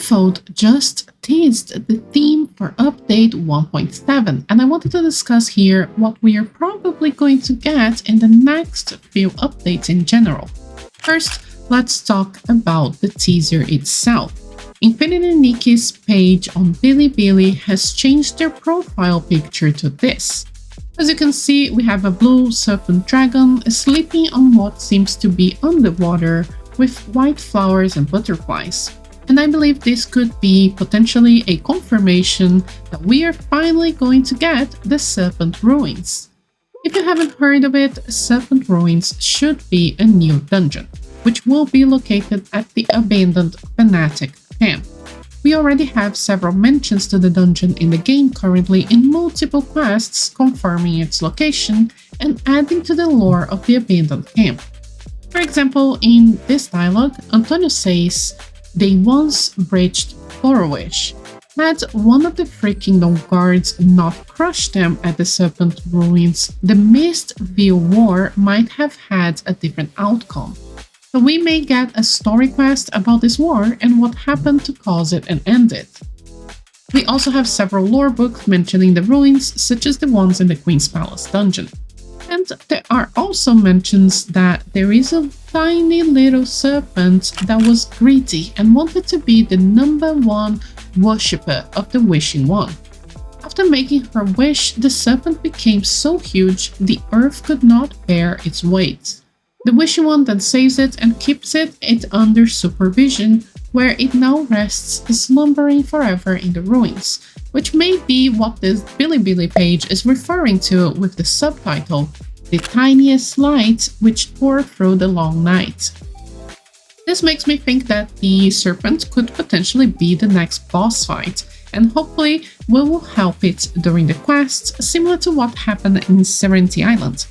Unfold just teased the theme for update 1.7, and I wanted to discuss here what we are probably going to get in the next few updates in general. First, let's talk about the teaser itself. Infinity and Nikki's page on Bilibili has changed their profile picture to this. As you can see, we have a blue serpent dragon sleeping on what seems to be underwater with white flowers and butterflies. And I believe this could be potentially a confirmation that we are finally going to get the Serpent Ruins. If you haven't heard of it, Serpent Ruins should be a new dungeon, which will be located at the abandoned Fanatic camp. We already have several mentions to the dungeon in the game currently in multiple quests confirming its location and adding to the lore of the abandoned camp. For example, in this dialogue, Antonio says, "They once breached Florowish. Had one of the Free Kingdom guards not crushed them at the Serpent Ruins, the Mistville War might have had a different outcome." So we may get a story quest about this war and what happened to cause it and end it. We also have several lore books mentioning the ruins, such as the ones in the Queen's Palace dungeon. And there are also mentions that there is a tiny little serpent that was greedy and wanted to be the #1 worshipper of the Wishing One. After making her wish, the serpent became so huge the earth could not bear its weight. The Wishing One then saves it and keeps it under supervision, where it now rests slumbering forever in the ruins, which may be what this Bilibili page is referring to with the subtitle, "The Tiniest Light Which Tore Through the Long Night." This makes me think that the serpent could potentially be the next boss fight, and hopefully we will help it during the quests, similar to what happened in Serenity Island.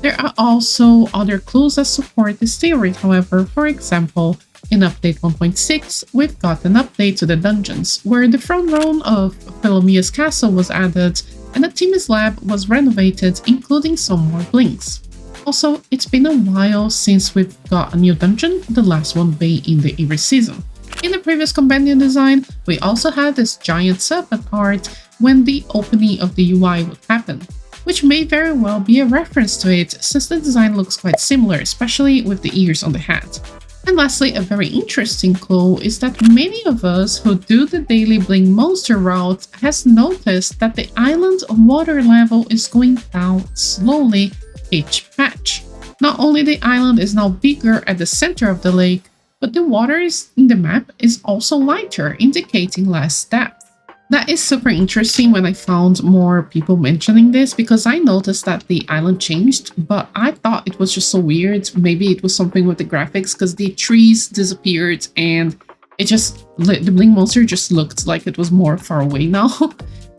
There are also other clues that support this theory, however. For example, in update 1.6, we've got an update to the dungeons, where the front room of Philomea's castle was added and the Timmy's lab was renovated, including some more blinks. Also, it's been a while since we've got a new dungeon, the last one being in the Eerie season. In the previous companion design, we also had this giant serpent art when the opening of the UI would happen, which may very well be a reference to it, since the design looks quite similar, especially with the ears on the hat. And lastly, a very interesting clue is that many of us who do the daily Bling Monster route has noticed that the island water level is going down slowly each patch. Not only the island is now bigger at the center of the lake, but the water in the map is also lighter, indicating less depth. That is super interesting when I found more people mentioning this, because I noticed that the island changed, but I thought it was just so weird. Maybe it was something with the graphics, because the trees disappeared and the Bling Monster just looked like it was more far away now.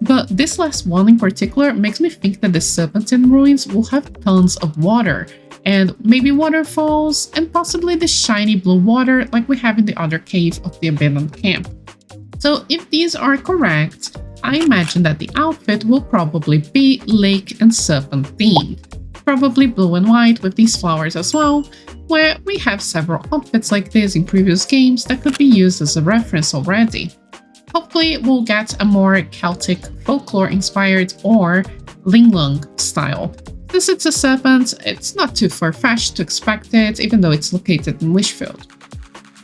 But this last one in particular makes me think that the Serpent in Ruins will have tons of water, and maybe waterfalls, and possibly the shiny blue water like we have in the other cave of the abandoned camp. So if these are correct, I imagine that the outfit will probably be lake and serpent themed. Probably blue and white with these flowers as well, where we have several outfits like this in previous games that could be used as a reference already. Hopefully we'll get a more Celtic folklore inspired or Linglung style. Since it's a serpent, it's not too far-fetched to expect it, even though it's located in Wishfield.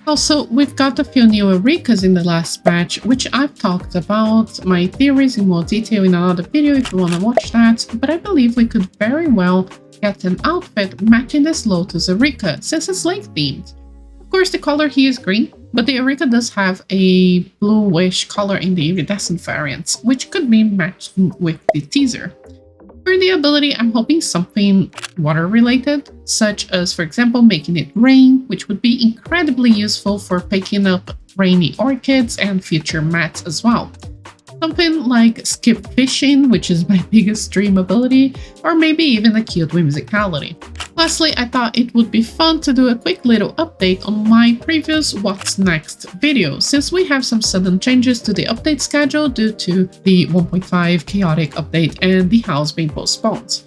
Also, we've got a few new Eureka's in the last patch, which I've talked about my theories in more detail in another video if you want to watch that, but I believe we could very well get an outfit matching this Lotus Eureka, since it's lake themed. Of course, the color here is green, but the Eureka does have a bluish color in the iridescent variants, which could be matched with the teaser. For the ability, I'm hoping something water-related, such as, for example, making it rain, which would be incredibly useful for picking up rainy orchids and future mats as well. Something like skip fishing, which is my biggest dream ability, or maybe even a cute whimsicality. Lastly, I thought it would be fun to do a quick little update on my previous What's Next video, since we have some sudden changes to the update schedule due to the 1.5 chaotic update and the house being postponed.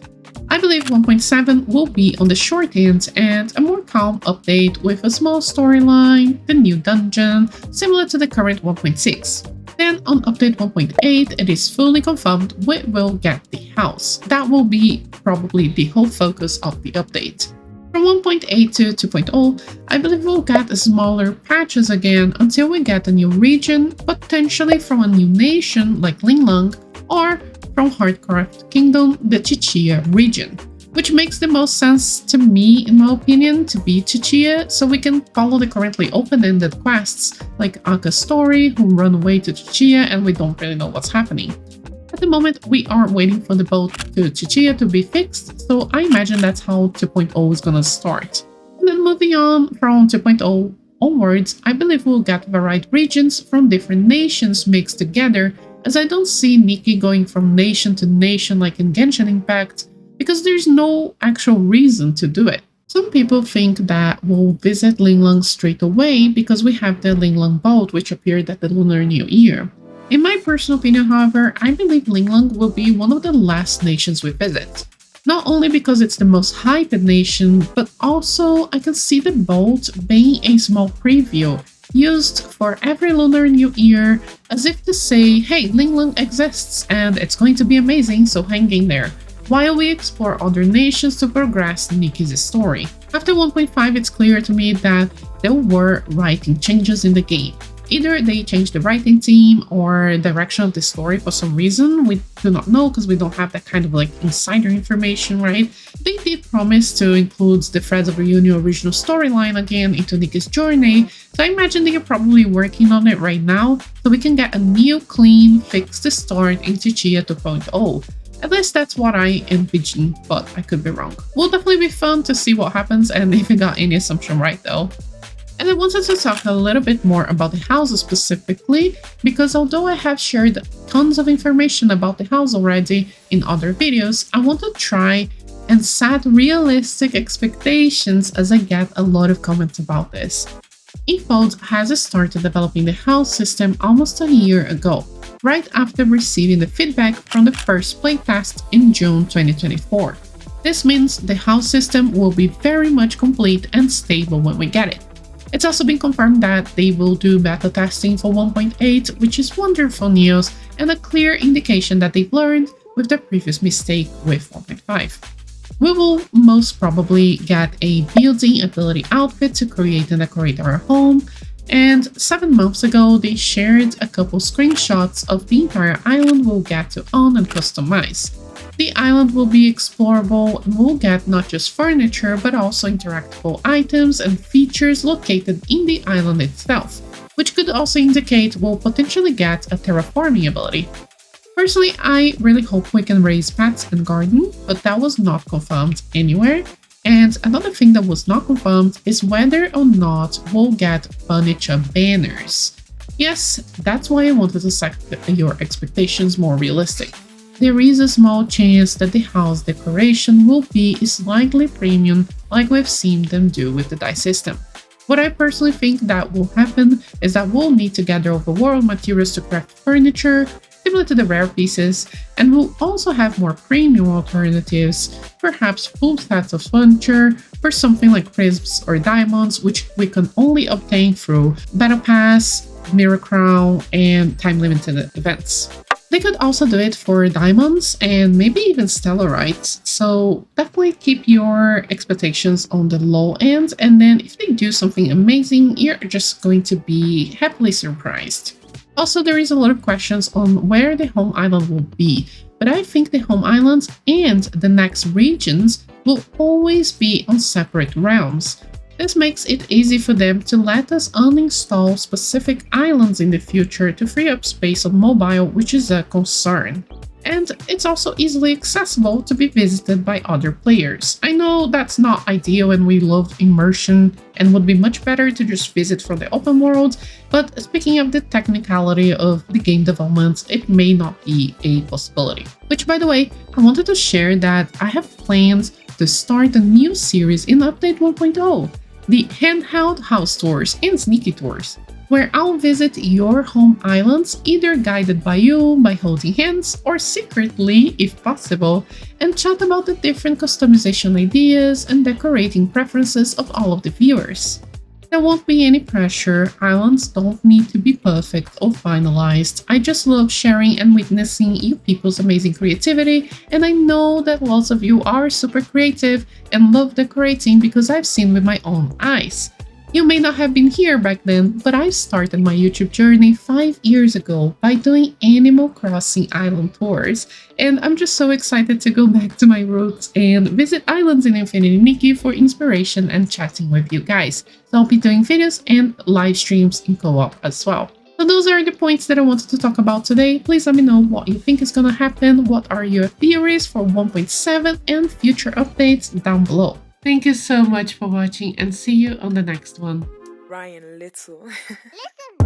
I believe 1.7 will be on the short end and a more calm update with a small storyline, the new dungeon, similar to the current 1.6. Then on update 1.8, it is fully confirmed we will get the house. That will be probably the whole focus of the update. From 1.8 to 2.0, I believe we'll get smaller patches again until we get a new region, potentially from a new nation like Linglong, or from Heartcraft Kingdom, the Chichia region, which makes the most sense to me, in my opinion, to be Chichia, so we can follow the currently open-ended quests like Aka's story, who run away to Chichia and we don't really know what's happening. At the moment, we are waiting for the boat to Chichia to be fixed, so I imagine that's how 2.0 is gonna start. And then moving on from 2.0 onwards, I believe we'll get varied regions from different nations mixed together, as I don't see Nikki going from nation to nation like in Genshin Impact, because there's no actual reason to do it. Some people think that we'll visit Linglong straight away because we have the Linglong boat which appeared at the Lunar New Year. In my personal opinion, however, I believe Linglong will be one of the last nations we visit. Not only because it's the most hyped nation, but also I can see the boat being a small preview used for every Lunar New Year, as if to say, hey, Linglong exists and it's going to be amazing, so hang in there, while we explore other nations to progress Nikki's story. After 1.5, it's clear to me that there were writing changes in the game. Either they changed the writing team or direction of the story for some reason. We do not know because we don't have that kind of like insider information, right? They did promise to include the Threads of Reunion original storyline again into Nikki's journey, so I imagine they are probably working on it right now so we can get a new, clean, fixed start in Chichia 2.0. At least that's what I envision, but I could be wrong. Will definitely be fun to see what happens and if we got any assumption right though. And I wanted to talk a little bit more about the houses specifically, because although I have shared tons of information about the house already in other videos, I want to try and set realistic expectations as I get a lot of comments about this. eFold has started developing the house system almost a year ago, right after receiving the feedback from the first playtest in June 2024. This means the house system will be very much complete and stable when we get it. It's also been confirmed that they will do beta testing for 1.8, which is wonderful news and a clear indication that they've learned with their previous mistake with 1.5. We will most probably get a building ability outfit to create and decorate our home, and 7 months ago they shared a couple screenshots of the entire island we'll get to own and customize. The island will be explorable and we'll get not just furniture but also interactable items and features located in the island itself, which could also indicate we'll potentially get a terraforming ability. Personally, I really hope we can raise pets and garden, but that was not confirmed anywhere. And another thing that was not confirmed is whether or not we'll get furniture banners. Yes, that's why I wanted to set your expectations more realistic. There is a small chance that the house decoration will be slightly premium like we've seen them do with the dice system. What I personally think that will happen is that we'll need to gather overworld materials to craft furniture, similar to the rare pieces, and we'll also have more premium alternatives, perhaps full sets of furniture for something like crisps or diamonds, which we can only obtain through Battle Pass, Mirror Crown, and time-limited events. They could also do it for diamonds and maybe even stellarites, so definitely keep your expectations on the low end, and then if they do something amazing, you're just going to be happily surprised. Also, there is a lot of questions on where the home island will be, but I think the home islands and the next regions will always be on separate realms. This makes it easy for them to let us uninstall specific islands in the future to free up space on mobile, which is a concern. And it's also easily accessible to be visited by other players. I know that's not ideal and we love immersion and would be much better to just visit from the open world, but speaking of the technicality of the game development, it may not be a possibility. Which, by the way, I wanted to share that I have plans to start a new series in Update 1.0. The handheld house tours and sneaky tours. where I'll visit your home islands, either guided by you, by holding hands, or secretly, if possible, and chat about the different customization ideas and decorating preferences of all of the viewers. There won't be any pressure, islands don't need to be perfect or finalized. I just love sharing and witnessing you people's amazing creativity, and I know that lots of you are super creative and love decorating because I've seen with my own eyes. You may not have been here back then, but I started my YouTube journey 5 years ago by doing Animal Crossing island tours, and I'm just so excited to go back to my roots and visit islands in Infinity Nikki for inspiration and chatting with you guys. So I'll be doing videos and live streams in co-op as well. So those are the points that I wanted to talk about today. Please let me know what you think is gonna happen, what are your theories for 1.7 and future updates down below. Thank you so much for watching and see you on the next one. Ryan Little. Listen.